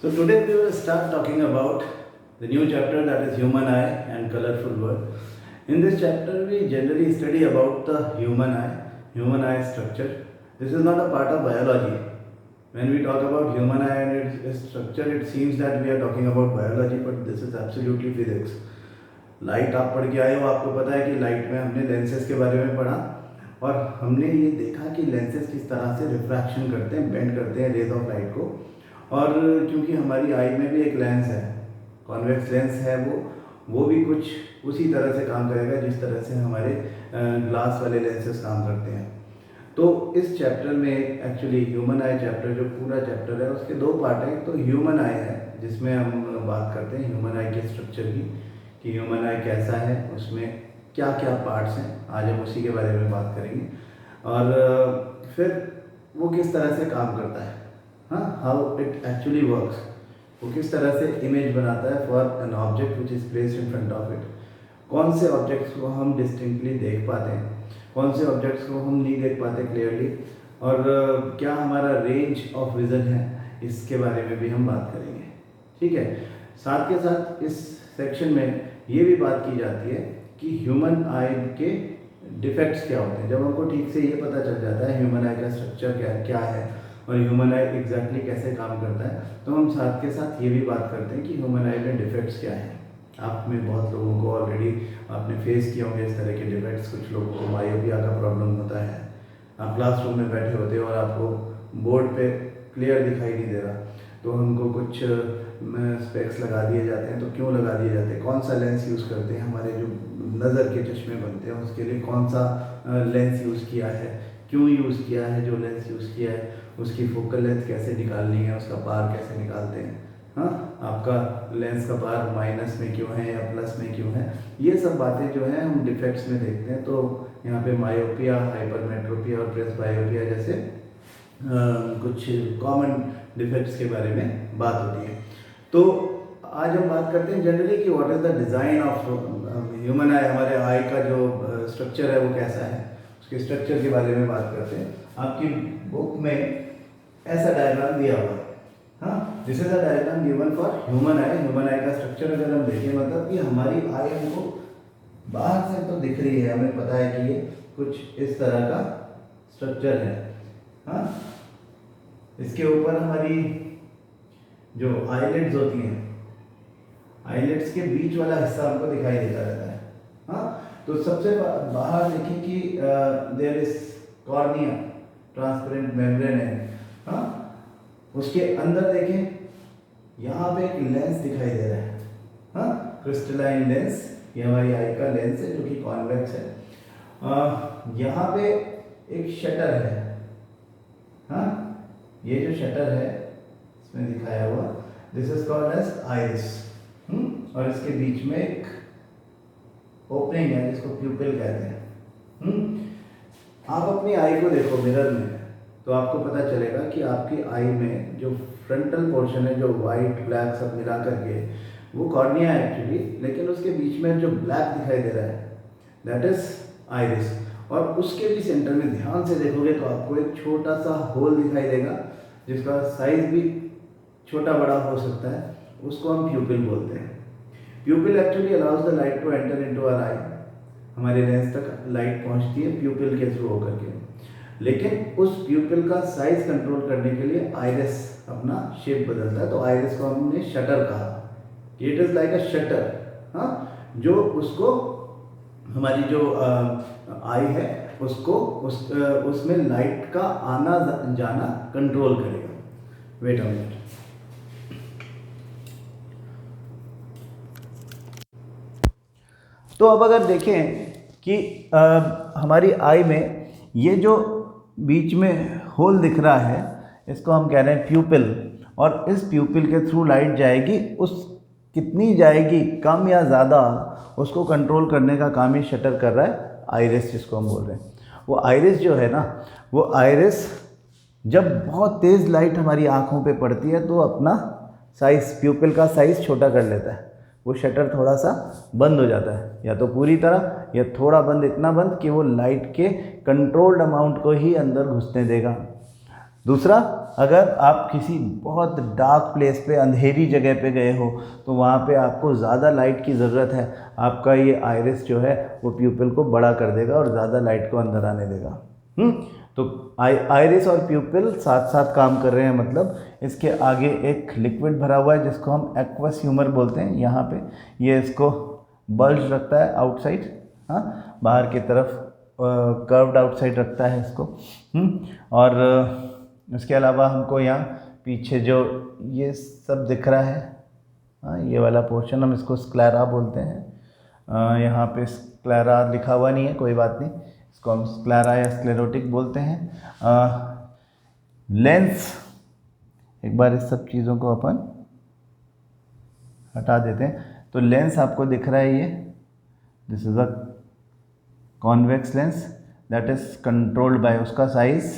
So today we will start talking about the new chapter, that is human eye and colorful world. In this chapter we generally study about the human eye structure. This is not a part of biology. When we talk about human eye and its structure, it seems that we are talking about biology, but this is absolutely physics. Light आप पढ़ के आए हो, आपको पता है कि light में हमने लेंसेज के बारे में पढ़ा और हमने ये देखा कि लेंसेज किस तरह से रिफ्रैक्शन करते हैं, बेंड करते हैं रेज ऑफ लाइट को। और क्योंकि हमारी आई में भी एक लेंस है, कॉन्वेक्स लेंस है, वो भी कुछ उसी तरह से काम करेगा जिस तरह से हमारे ग्लास वाले लेंसेज काम करते हैं। तो इस चैप्टर में एक्चुअली ह्यूमन आई चैप्टर, जो पूरा चैप्टर है उसके दो पार्ट हैं। तो ह्यूमन आई है जिसमें हम बात करते हैं ह्यूमन आई के स्ट्रक्चर की, कि ह्यूमन आई कैसा है, उसमें क्या क्या पार्ट्स हैं, आज हम उसी के बारे में बात करेंगे। और फिर वो किस तरह से काम करता है, हाँ, हाउ इट एक्चुअली वर्क्स, वो किस तरह से इमेज बनाता है for an object which is placed in front of it. कौन से ऑब्जेक्ट्स को हम डिस्टिंक्टली देख पाते हैं, कौन से ऑब्जेक्ट्स को हम नहीं देख पाते क्लियरली, और क्या हमारा रेंज ऑफ विजन है, इसके बारे में भी हम बात करेंगे। ठीक है, साथ के साथ इस सेक्शन में ये भी बात की जाती है कि ह्यूमन आई के डिफेक्ट्स क्या होते हैं। जब हमको ठीक से ये पता चल जाता है ह्यूमन आई का स्ट्रक्चर क्या है और ह्यूमन आई एग्जैक्टली कैसे काम करता है, तो हम साथ के साथ ये भी बात करते हैं कि ह्यूमन आई में डिफेक्ट्स क्या हैं। आप में बहुत लोगों को ऑलरेडी आपने फेस किए होंगे इस तरह के डिफेक्ट्स। कुछ लोगों को मायोपिया का प्रॉब्लम होता है, आप क्लासरूम में बैठे होते हो और आपको बोर्ड पे क्लियर दिखाई नहीं दे रहा, तो हमको कुछ स्पेक्स लगा दिए जाते हैं। तो क्यों लगा दिए जाते हैं, कौन सा लेंस यूज़ करते हैं, हमारे जो नज़र के चश्मे बनते हैं उसके लिए कौन सा लेंस यूज़ किया है, क्यों यूज़ किया है, जो लेंस यूज़ किया है उसकी फोकल लेंथ कैसे निकालनी है, उसका पार कैसे निकालते हैं, हाँ, आपका लेंस का पार माइनस में क्यों है या प्लस में क्यों है, ये सब बातें जो हैं हम डिफेक्ट्स में देखते हैं। तो यहाँ पे मायोपिया, हाइपरमेट्रोपिया और प्रेसबायोपिया जैसे कुछ कॉमन डिफेक्ट्स के बारे में बात होती है। तो आज हम बात करते हैं जनरली कि what is the design of human आई, हमारे आई का जो स्ट्रक्चर है वो कैसा है, उसके स्ट्रक्चर के बारे में बात करते हैं। आपकी बुक में ऐसा डायग्राम दिया हुआ है, हाँ, this is a diagram given for human I. Human आई का स्ट्रक्चर अगर हम देखें, मतलब कि हमारी आई हमको बाहर से तो दिख रही है, हमें पता है कि ये कुछ इस तरह का स्ट्रक्चर है, हाँ। इसके ऊपर हमारी जो आईलिड्स होती हैं, आईलिड्स के बीच वाला हिस्सा हमको दिखाई देता रहता है, हाँ। तो सबसे बाहर देखें कि there is cornea, transparent membrane है, हाँ। उसके अंदर देखें यहाँ पे एक लेंस दिखाई दे रहा है, हाँ, क्रिस्टलाइन लेंस, ये हमारी आई का लेंस है जो कि कॉन्वेक्स है। यहाँ पे एक शटर है, हाँ, ये जो शटर है इसमें दिखाया हुआ, this is called as iris, और इसके बीच में एक ओपनिंग है जिसको प्यूपिल कहते हैं। आप अपनी आई को देखो मिरर में तो आपको पता चलेगा कि आपकी आई में जो फ्रंटल पोर्शन है, जो वाइट ब्लैक सब मिला करके, वो कॉर्निया है एक्चुअली, लेकिन उसके बीच में जो ब्लैक दिखाई दे रहा है दैट इज आइरिस। और उसके भी सेंटर में ध्यान से देखोगे तो आपको एक छोटा सा होल दिखाई देगा जिसका साइज भी छोटा बड़ा हो सकता है, उसको हम प्यूपिल बोलते हैं। Pupil actually allows the light to enter into our eye, हमारे लेंस तक लाइट पहुंचती है प्यूपिल के थ्रू होकर के, लेकिन उस प्यूपिल का साइज कंट्रोल करने के लिए आइरिस अपना शेप बदलता है। तो आइरिस को हमने शटर कहा, it is like a shutter, हाँ, जो उसको हमारी जो आई है उसको उसमें लाइट का आना जाना कंट्रोल करेगा। वेट अ मिनट, तो अब अगर देखें कि हमारी आई में ये जो बीच में होल दिख रहा है इसको हम कह रहे हैं प्यूपिल, और इस प्यूपिल के थ्रू लाइट जाएगी, उस कितनी जाएगी, कम या ज़्यादा, उसको कंट्रोल करने का काम ही शटर कर रहा है आइरिस, जिसको हम बोल रहे हैं। वो आइरिस जो है ना, वो आइरिस जब बहुत तेज़ लाइट हमारी आँखों पे पड़ती है तो अपना साइज़, प्यूपिल का साइज़ छोटा कर लेता है, वो शटर थोड़ा सा बंद हो जाता है, या तो पूरी तरह या थोड़ा बंद, इतना बंद कि वो लाइट के कंट्रोल्ड अमाउंट को ही अंदर घुसने देगा। दूसरा, अगर आप किसी बहुत डार्क प्लेस पे, अंधेरी जगह पे गए हो तो वहाँ पे आपको ज़्यादा लाइट की ज़रूरत है। आपका ये आइरिस जो है वो प्यूपिल को बड़ा कर देगा और ज़्यादा लाइट को अंदर आने देगा। तो आइरिस और प्यूपिल साथ साथ काम कर रहे हैं, मतलब इसके आगे एक लिक्विड भरा हुआ है जिसको हम एक्वस ह्यूमर बोलते हैं। यहाँ पे ये इसको बल्ज रखता है आउटसाइड, हाँ, बाहर की तरफ कर्व्ड आउटसाइड रखता है इसको। और इसके अलावा हमको यहाँ पीछे जो ये सब दिख रहा है, हाँ, ये वाला पोर्शन हम इसको स्क्लेरा बोलते हैं। यहाँ पे स्क्लेरा लिखा हुआ नहीं है, कोई बात नहीं, इसको हम स्क्लेरा या स्क्लेरोटिक बोलते हैं। लेंस, एक बार इस सब चीज़ों को अपन हटा देते हैं। तो लेंस आपको दिख रहा है, ये this is a convex lens that is controlled by, उसका साइज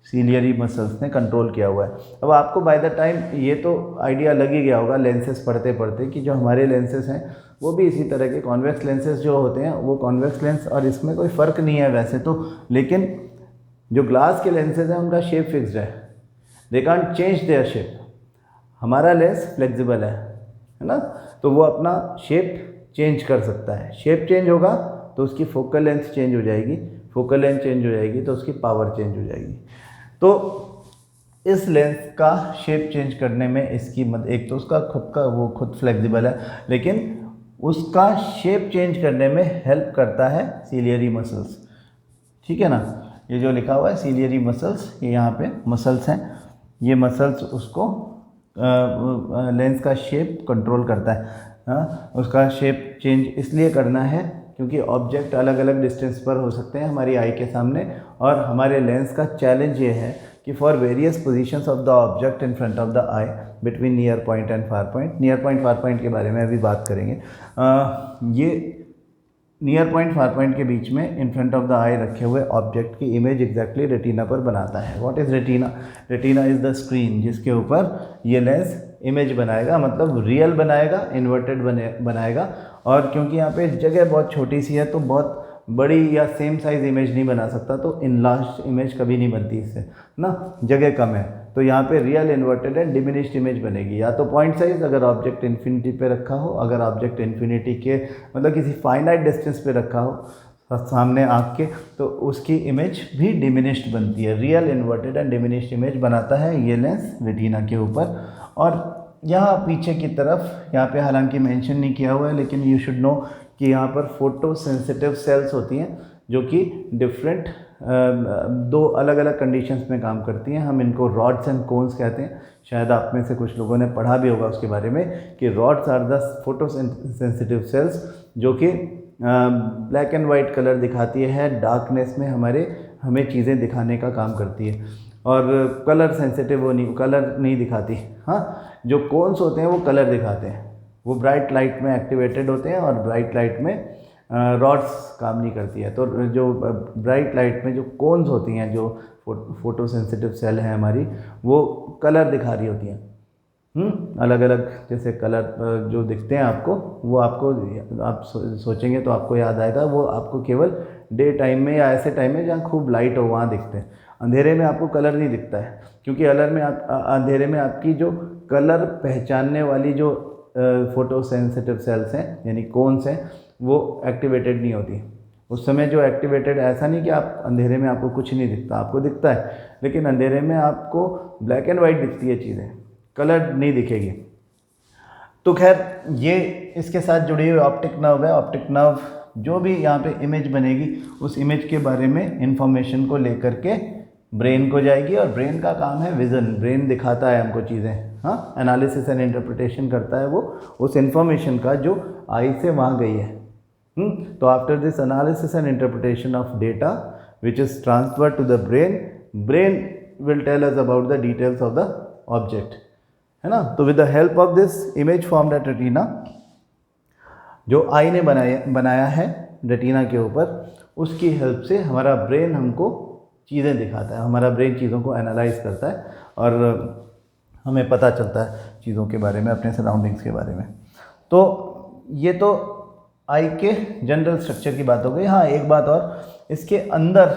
सीलियरी मसल्स ने कंट्रोल किया हुआ है। अब आपको बाय द टाइम ये तो आइडिया लग ही गया होगा लेंसेज पढ़ते पढ़ते कि जो हमारे लेंसेज हैं वो भी इसी तरह के कॉन्वेक्स लेंसेज जो होते हैं वो कॉन्वेक्स लेंस, और इसमें कोई फ़र्क नहीं है वैसे तो, लेकिन जो ग्लास के लेंसेज हैं उनका शेप फिक्स्ड है, they can't change their shape. हमारा लेंस फ्लेक्सिबल है ना, तो वो अपना शेप चेंज कर सकता है। शेप चेंज होगा तो उसकी फोकल लेंथ चेंज हो जाएगी, फोकल लेंथ चेंज हो जाएगी तो उसकी पावर चेंज हो जाएगी। तो इस लेंस का शेप चेंज करने में इसकी एक तो उसका खुद फ्लेक्सिबल है, लेकिन उसका शेप चेंज करने में हेल्प करता है सीलियरी मसल्स, ठीक है ना। ये जो लिखा हुआ है सीलियरी मसल्स, ये यहाँ पे मसल्स हैं, ये मसल्स उसको लेंस का शेप कंट्रोल करता है। हाँ, उसका शेप चेंज इसलिए करना है क्योंकि ऑब्जेक्ट अलग अलग डिस्टेंस पर हो सकते हैं हमारी आई के सामने, और हमारे लेंस का चैलेंज ये है कि for various positions of the object in front of the I between near point and far point, near point far point के बारे में अभी बात करेंगे। ये नियर पॉइंट फार पॉइंट के बीच में इन फ्रंट ऑफ द आई रखे हुए ऑब्जेक्ट की इमेज एग्जैक्टली रेटिना पर बनाता है। What is retina? Retina is the screen जिसके ऊपर ये लेंस इमेज बनाएगा, मतलब रियल बनाएगा, इन्वर्टेड बनाएगा। और क्योंकि यहाँ पे जगह बहुत छोटी सी है तो बहुत बड़ी या सेम साइज़ इमेज नहीं बना सकता, तो इनलार्ज्ड इमेज कभी नहीं बनती इससे ना, जगह कम है। तो यहाँ पे real, inverted and diminished image बनेगी। या तो पॉइंट साइज अगर ऑब्जेक्ट इन्फिनिटी पे रखा हो, अगर ऑब्जेक्ट इन्फिनिटी के मतलब किसी फाइनाइट डिस्टेंस पे रखा हो सामने आँख के, तो उसकी इमेज भी डिमिनिश्ड बनती है। Real, inverted and diminished image बनाता है ये लेंस रेटिना के ऊपर। और यहाँ पीछे की तरफ, यहाँ पे हालांकि मेंशन नहीं किया हुआ है, लेकिन यू शुड नो कि यहाँ पर फोटो सेंसिटिव सेल्स होती हैं जो कि डिफरेंट दो अलग अलग कंडीशंस में काम करती हैं। हम इनको रॉड्स एंड कोन्स कहते हैं। शायद आप में से कुछ लोगों ने पढ़ा भी होगा उसके बारे में कि rods are the photo sensitive cells जो कि ब्लैक एंड वाइट कलर दिखाती है, डार्कनेस में हमें चीज़ें दिखाने का काम करती है, और कलर सेंसिटिव वो नहीं, कलर नहीं दिखाती। हाँ, जो कोन्स होते हैं वो कलर दिखाते हैं, वो ब्राइट लाइट में एक्टिवेटेड होते हैं, और ब्राइट लाइट में रॉड्स काम नहीं करती है। तो जो ब्राइट लाइट में जो कोन्स होती हैं, जो फोटो सेंसिटिव सेल है हमारी, वो कलर दिखा रही होती हैं। अलग अलग जैसे कलर जो दिखते हैं आपको, वो आपको आप सोचेंगे तो आपको याद आएगा, वो आपको केवल डे टाइम में या ऐसे टाइम में जहाँ खूब लाइट हो वहाँ दिखते हैं। अंधेरे में आपको कलर नहीं दिखता है, क्योंकि अंधेरे में आपकी जो कलर पहचानने वाली जो फोटो सेंसिटिव सेल्स हैं यानी कोन्स हैं, वो एक्टिवेटेड नहीं होती उस समय। जो एक्टिवेटेड, ऐसा नहीं कि आप अंधेरे में आपको कुछ नहीं दिखता, आपको दिखता है, लेकिन अंधेरे में आपको ब्लैक एंड वाइट दिखती है चीज़ें, कलर नहीं दिखेगी। तो खैर, ये इसके साथ जुड़ी हुई ऑप्टिक नर्व है। ऑप्टिक नर्व जो भी यहाँ पे इमेज बनेगी, उस इमेज के बारे में इंफॉर्मेशन को लेकर के ब्रेन को जाएगी, और ब्रेन का काम है विज़न। ब्रेन दिखाता है हमको चीज़ें, हाँ, एनालिसिस एंड इंटरप्रिटेशन करता है वो उस इंफॉर्मेशन का जो आई से वहाँ गई है। तो after this analysis and interpretation of data which is transfer to the brain, brain will tell us about the details of the object, है ना। तो with the help of this image formed at retina, जो आई ने बनाया है retina के ऊपर, उसकी हेल्प से हमारा ब्रेन हमको चीज़ें दिखाता है, हमारा ब्रेन चीज़ों को एनालाइज करता है, और हमें पता चलता है चीज़ों के बारे में, अपने सराउंडिंग्स के बारे में। तो ये तो आई के जनरल स्ट्रक्चर की बात हो गई। हाँ, एक बात और, इसके अंदर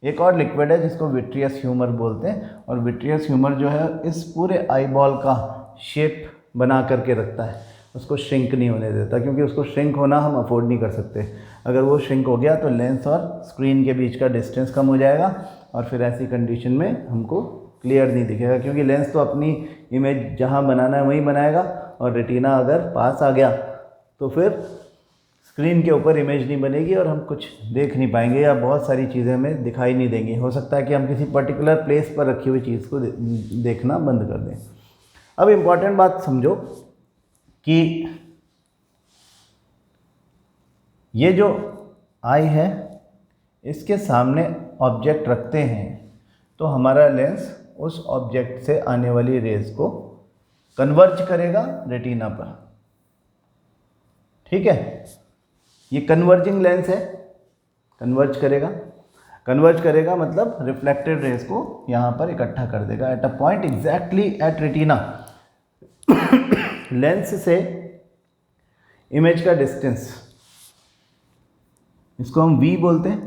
एक और लिक्विड है जिसको विट्रियस ह्यूमर बोलते हैं, और विट्रियस ह्यूमर जो है इस पूरे आई बॉल का शेप बना करके रखता है, उसको श्रिंक नहीं होने देता, क्योंकि उसको श्रिंक होना हम अफोर्ड नहीं कर सकते। अगर वो श्रिंक हो गया तो लेंस और स्क्रीन के बीच का डिस्टेंस कम हो जाएगा, और फिर ऐसी कंडीशन में हमको क्लियर नहीं दिखेगा, क्योंकि लेंस तो अपनी इमेज जहाँ बनाना है वहीं बनाएगा, और रेटिना अगर पास आ गया तो फिर स्क्रीन के ऊपर इमेज नहीं बनेगी और हम कुछ देख नहीं पाएंगे, या बहुत सारी चीज़ें हमें दिखाई नहीं देंगी। हो सकता है कि हम किसी पर्टिकुलर प्लेस पर रखी हुई चीज़ को देखना बंद कर दें। अब इम्पॉर्टेंट बात समझो कि ये जो आई है इसके सामने ऑब्जेक्ट रखते हैं तो हमारा लेंस उस ऑब्जेक्ट से आने वाली रेज को कन्वर्ज करेगा रेटिना पर। ठीक है, ये कन्वर्जिंग लेंस है, कन्वर्ज करेगा मतलब रिफ्लेक्टेड रेज को यहाँ पर इकट्ठा कर देगा at a point exactly at retina. Lens से इमेज का डिस्टेंस, इसको हम v बोलते हैं,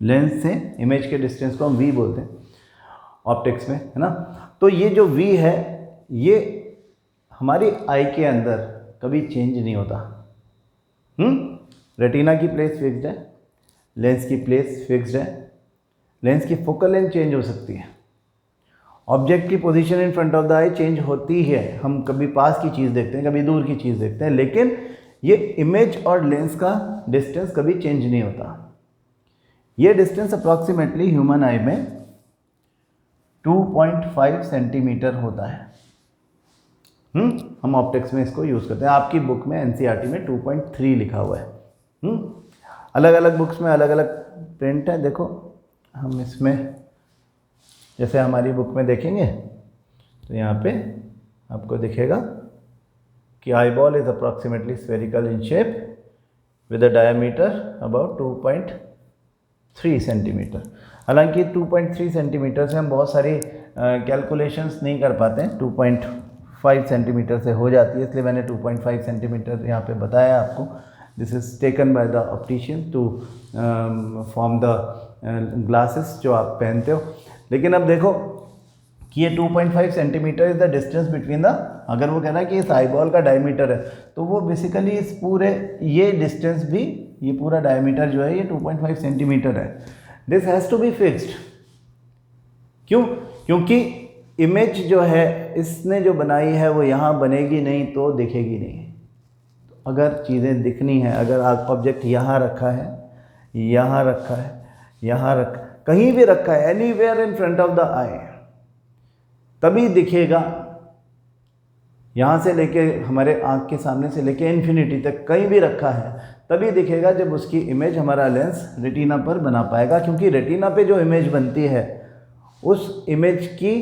लेंस से इमेज के डिस्टेंस को हम v बोलते हैं ऑप्टिक्स में, है ना। तो ये जो v है ये हमारी आई के अंदर कभी चेंज नहीं होता। रेटिना की प्लेस फिक्स्ड है, लेंस की प्लेस फिक्स्ड है, लेंस की फोकल लेंथ चेंज हो सकती है, ऑब्जेक्ट की position in front of the I change होती है, हम कभी पास की चीज़ देखते हैं कभी दूर की चीज़ देखते हैं, लेकिन ये इमेज और लेंस का डिस्टेंस कभी चेंज नहीं होता। ये डिस्टेंस अप्रॉक्सीमेटली ह्यूमन आई में 2.5 सेंटीमीटर होता है। हम ऑप्टिक्स में इसको यूज़ करते हैं। आपकी बुक में एनसीईआरटी में 2.3 लिखा हुआ है। अलग अलग बुक्स में अलग अलग प्रिंट है। देखो हम इसमें जैसे हमारी बुक में देखेंगे तो यहाँ पे आपको दिखेगा कि eye ball is approximately spherical in shape with a diameter about 2.3 centimetre. हालांकि 2.3 सेंटीमीटर से हम बहुत सारी कैलकुलेशंस नहीं कर पाते हैं, 2.5 सेंटीमीटर से हो जाती है, इसलिए मैंने 2.5 सेंटीमीटर यहाँ पे बताया आपको। This is taken by the optician to form the glasses जो आप पहनते हो। लेकिन अब देखो कि ये 2.5 centimetre is the distance between the, अगर वो कह रहा है कि इस आई बॉल का डायमीटर है तो वो बेसिकली इस पूरे ये डिस्टेंस भी, ये पूरा डायमीटर जो है ये 2.5 सेंटीमीटर है। This has to be fixed. क्यों? क्योंकि इमेज जो है इसने जो बनाई है वो यहाँ बनेगी नहीं तो दिखेगी नहीं। तो अगर चीज़ें दिखनी है, अगर ऑब्जेक्ट यहाँ रखा है, यहाँ रखा है, यहाँ रखा, कहीं भी रखा है, anywhere in front of the eye, तभी दिखेगा। यहाँ से लेके हमारे आँख के सामने से लेके इन्फिनिटी तक कहीं भी रखा है तभी दिखेगा जब उसकी इमेज हमारा लेंस रेटिना पर बना पाएगा। क्योंकि रेटिना पे जो इमेज बनती है उस इमेज की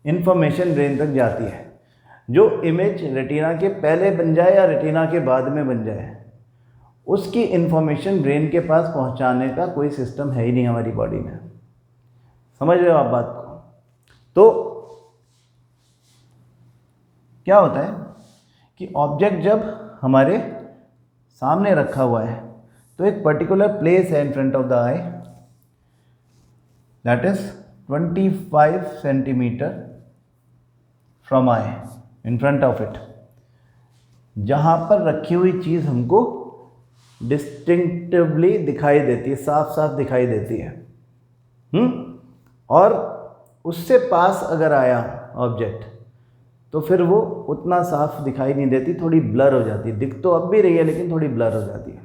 इंफॉर्मेशन ब्रेन तक जाती है। जो इमेज रेटिना के पहले बन जाए या रेटिना के बाद में बन जाए, उसकी इंफॉर्मेशन ब्रेन के पास पहुंचाने का कोई सिस्टम है ही नहीं हमारी बॉडी में। समझ रहे हो आप बात को? तो क्या होता है कि ऑब्जेक्ट जब हमारे सामने रखा हुआ है तो एक पर्टिकुलर प्लेस है इन front of the I, that is 25 centimetre from I in front of it, जहाँ पर रखी हुई चीज़ हमको डिस्टिंक्टिवली दिखाई देती है, साफ साफ दिखाई देती है। और उससे पास अगर आया ऑब्जेक्ट तो फिर वो उतना साफ दिखाई नहीं देती, थोड़ी ब्लर हो जाती है। दिख तो अब भी रही है लेकिन थोड़ी ब्लर हो जाती है।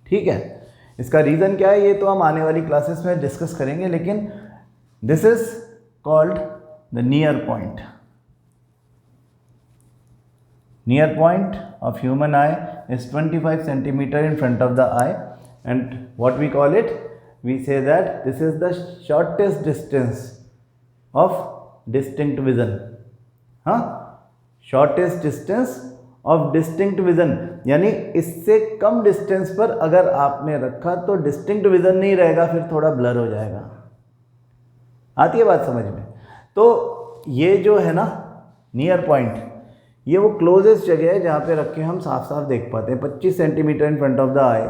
ठीक है, इसका रीज़न क्या है ये तो हम आने वाली क्लासेस में डिस्कस करेंगे, लेकिन this is called the near point. Near point of human eye is 25 centimetre in front of the eye, and what we call it, we say that this is the shortest distance of distinct vision. हाँ, shortest distance of distinct vision, यानी इससे कम distance पर अगर आपने रखा तो distinct vision नहीं रहेगा, फिर थोड़ा ब्लर हो जाएगा। आती है बात समझ में? तो ये जो है ना नियर पॉइंट, ये वो क्लोजेस्ट जगह है जहाँ पे रख के हम साफ साफ देख पाते हैं। 25 centimetre in front of the eye.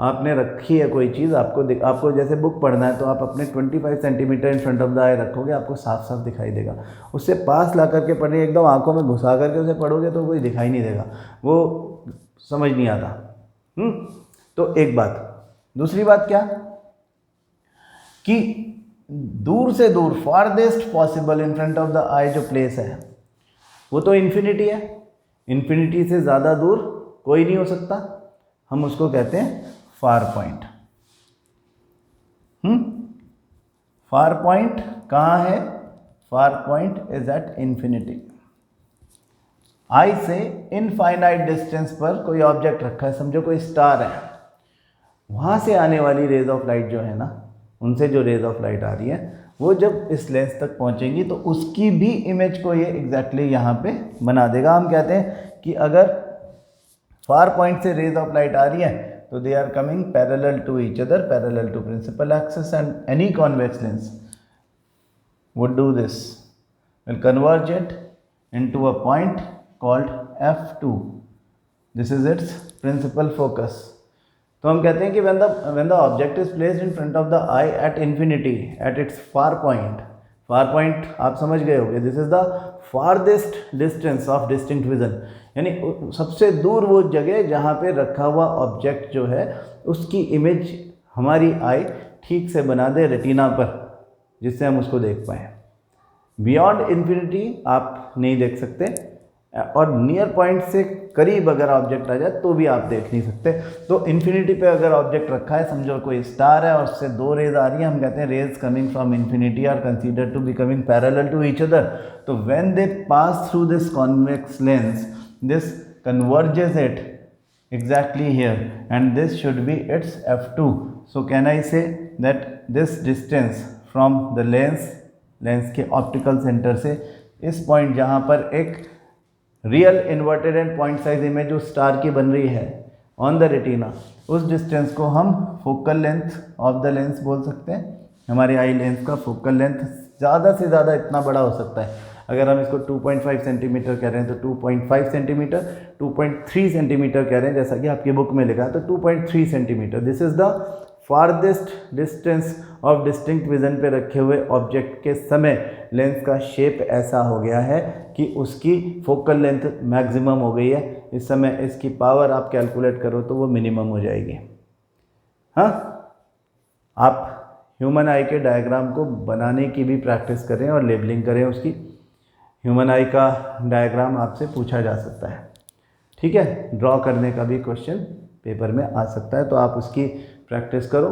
आपने रखी है कोई चीज़, आपको जैसे बुक पढ़ना है तो आप अपने 25 centimetre in front of the eye रखोगे, आपको साफ साफ दिखाई देगा। उससे पास ला करके पढ़िए, एकदम आंखों में घुसा करके उसे पढ़ोगे तो कोई दिखाई नहीं देगा, वो समझ नहीं आता। तो एक बात। दूसरी बात क्या कि दूर से दूर, farthest possible in front of the eye जो प्लेस है वो तो इन्फिनिटी है। इन्फिनिटी से ज़्यादा दूर कोई नहीं हो सकता, हम उसको कहते हैं फार पॉइंट। फार पॉइंट कहाँ है? Far point is at infinity. Eye से इनफाइनाइट डिस्टेंस पर कोई ऑब्जेक्ट रखा है, समझो कोई स्टार है, वहाँ से आने वाली रेज ऑफ लाइट जो है ना, उनसे जो रेज ऑफ लाइट आ रही है वो जब इस लेंस तक पहुँचेंगी तो उसकी भी इमेज को ये एग्जैक्टली यहाँ पे बना देगा। हम कहते हैं कि अगर फार पॉइंट से रेज ऑफ लाइट आ रही है तो they are coming parallel to each other, parallel to principal axis, and any convex lens would do this, will converge it into a point called f2. This is its principal focus. तो हम कहते हैं कि when the object is placed in front of the eye at infinity, at its far point आप समझ गए होंगे, this is the farthest distance of distinct vision, यानी सबसे दूर वो जगह जहाँ पे रखा हुआ ऑब्जेक्ट जो है उसकी इमेज हमारी आई ठीक से बना दे रेटिना पर, जिससे हम उसको देख पाएँ। बियॉन्ड इन्फिनिटी आप नहीं देख सकते, और नियर पॉइंट से करीब अगर ऑब्जेक्ट आ जाए तो भी आप देख नहीं सकते। तो इन्फिनिटी पे अगर ऑब्जेक्ट रखा है, समझो कोई स्टार है और उससे दो रेज आ रही हैं, हम कहते हैं rays coming from infinity are considered to be coming parallel to each other. तो when they pass through this convex lens, this converges it exactly here, and this should be its f2. So can I say that this distance from the lens के optical centre से इस point जहाँ पर एक real inverted and point size image जो star की बन रही है ऑन द रेटिना, उस डिस्टेंस को हम focal length of the lens बोल सकते हैं। हमारे आई लेंस का फोकल लेंथ ज़्यादा से ज़्यादा इतना बड़ा हो सकता है। अगर हम इसको 2.5 सेंटीमीटर कह रहे हैं तो 2.5 सेंटीमीटर, 2.3 सेंटीमीटर कह रहे हैं जैसा कि आपकी बुक में लिखा है तो 2.3 centimetre. This is the farthest distance of distinct vision पे रखे हुए ऑब्जेक्ट के समय लेंस का शेप ऐसा हो गया है कि उसकी फोकल लेंथ मैक्सिमम हो गई है। इस समय इसकी पावर आप कैलकुलेट करो तो वो मिनिमम हो जाएगी। हाँ, आप ह्यूमन आई के डायग्राम को बनाने की भी प्रैक्टिस करें और लेबलिंग करें उसकी। ह्यूमन आई का डायग्राम आपसे पूछा जा सकता है, ठीक है, ड्रॉ करने का भी क्वेश्चन पेपर में आ सकता है, तो आप उसकी प्रैक्टिस करो।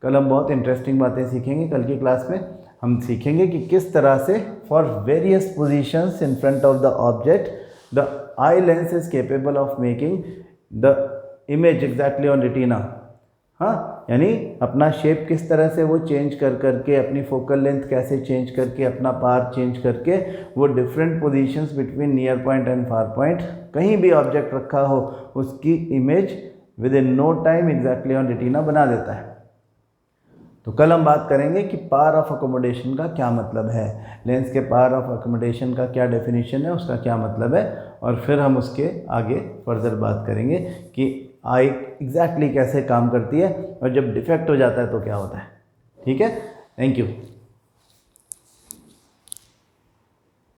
कल हम बहुत इंटरेस्टिंग बातें सीखेंगे। कल की क्लास में हम सीखेंगे कि किस तरह से for various positions in front of the object the eye lens is capable of making the image exactly on retina. हाँ, यानी अपना शेप किस तरह से वो चेंज कर करके, अपनी फोकल लेंथ कैसे चेंज करके, अपना पावर चेंज करके वो different positions between near point and far point कहीं भी ऑब्जेक्ट रखा हो उसकी image within no time exactly on retina बना देता है। तो कल हम बात करेंगे कि पावर ऑफ अकोमोडेशन का क्या मतलब है, लेंस के पावर ऑफ अकोमोडेशन का क्या डेफिनेशन है, उसका क्या मतलब है, और फिर हम उसके आगे फर्दर बात करेंगे कि आई एग्जैक्टली कैसे काम करती है और जब डिफेक्ट हो जाता है तो क्या होता है। ठीक है, थैंक यू।